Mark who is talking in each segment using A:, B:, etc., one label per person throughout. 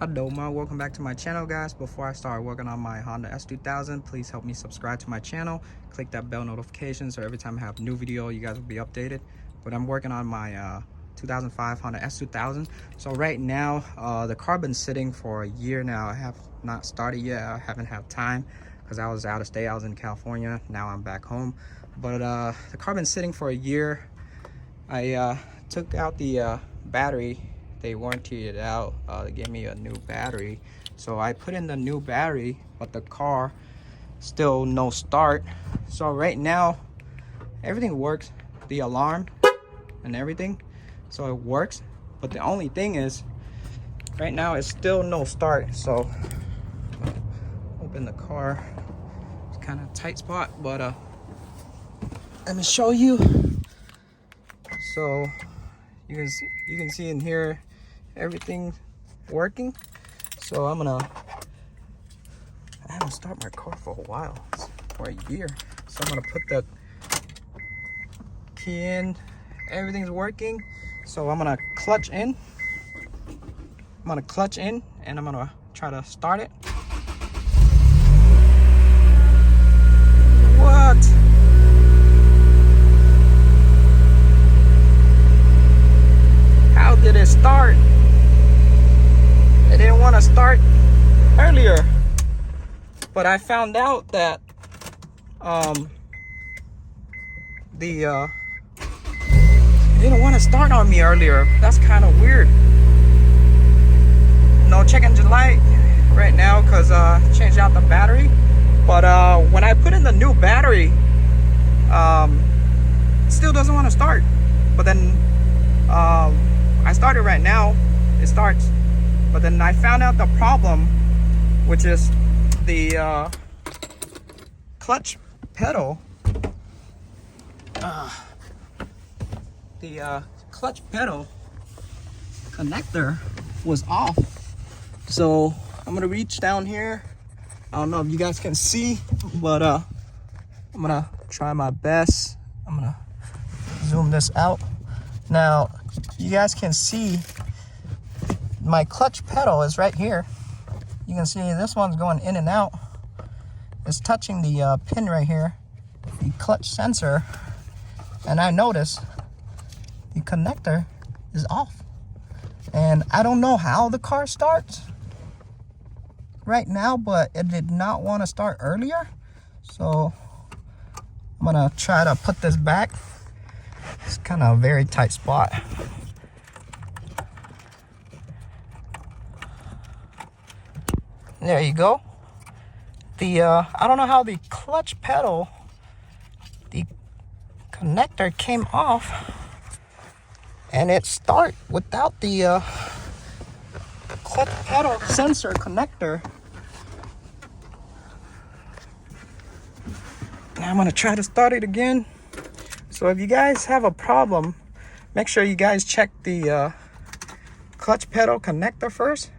A: Adoma, welcome back to my channel, guys. Before I start working on my Honda S2000, please help me subscribe to my channel, click that bell notification so every time I have a new video you guys will be updated. But I'm working on my 2005 Honda S2000. So right now the car been sitting for a year now. I have not started yet. I haven't had time because I was out of state. I was in California. Now I'm back home, but the car been sitting for a year. I took out the battery. They warranted it out. They gave me a new battery, so I put in the new battery, but the car still no start. So right now everything works, the alarm and everything, so it works, but the only thing is right now it's still no start. So open the car. It's kind of tight spot, but let me show you. So you can see in here everything working. So I haven't started my car for a while, for a year. So I'm gonna put the key in. Everything's working. So I'm gonna clutch in. And I'm gonna try to start it. What? How did it start? It didn't want to start earlier, but I found out that it didn't want to start on me earlier. That's kind of weird. No check engine light right now because changed out the battery. But when I put in the new battery, it still doesn't want to start. But then I started right now, it starts. But then I found out the problem, which is the clutch pedal. The clutch pedal connector was off. So I'm gonna reach down here. I don't know if you guys can see, but I'm gonna try my best. I'm gonna zoom this out. Now you guys can see my clutch pedal is right here. You can see this one's going in and out. It's touching the pin right here, the clutch sensor, and I notice the connector is off. And I don't know how the car starts right now, but it did not want to start earlier. So I'm gonna try to put this back. It's kind of a very tight spot. There you go. The I don't know how the clutch pedal, the connector came off, and it start without the clutch pedal sensor connector. Now I'm gonna try to start it again. So if you guys have a problem, make sure you guys check the clutch pedal connector first.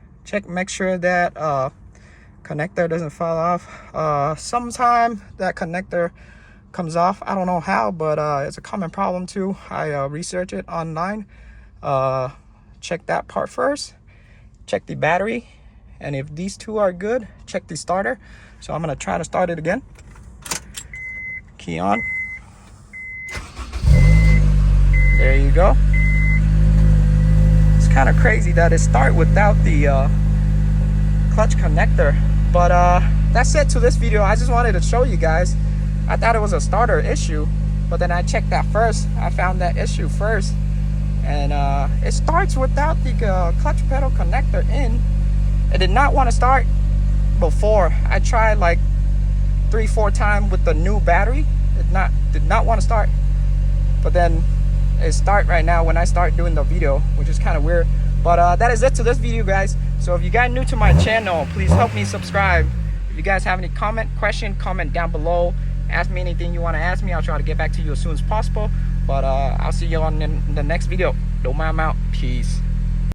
A: Make sure that connector doesn't fall off. Sometime that connector comes off. I don't know how, but it's a common problem too. I researched it online. Check that part first. Check the battery, and if these two are good, check the starter. So I'm gonna try to start it again. Key on. There you go. It's kind of crazy that it starts without the clutch connector. But that's it to this video. I just wanted to show you guys. I thought it was a starter issue, but then I checked that first. I found that issue first, and it starts without the clutch pedal connector in. It did not want to start before. I tried like 3-4 times with the new battery. It did not want to start, but then it start right now when I start doing the video, which is kind of weird. But that is it to this video, guys. So if you guys new to my channel, please help me subscribe. If you guys have any question, comment down below. Ask me anything you want to ask me. I'll try to get back to you as soon as possible. But I'll see you on the next video. Don't mind, I'm out. Peace.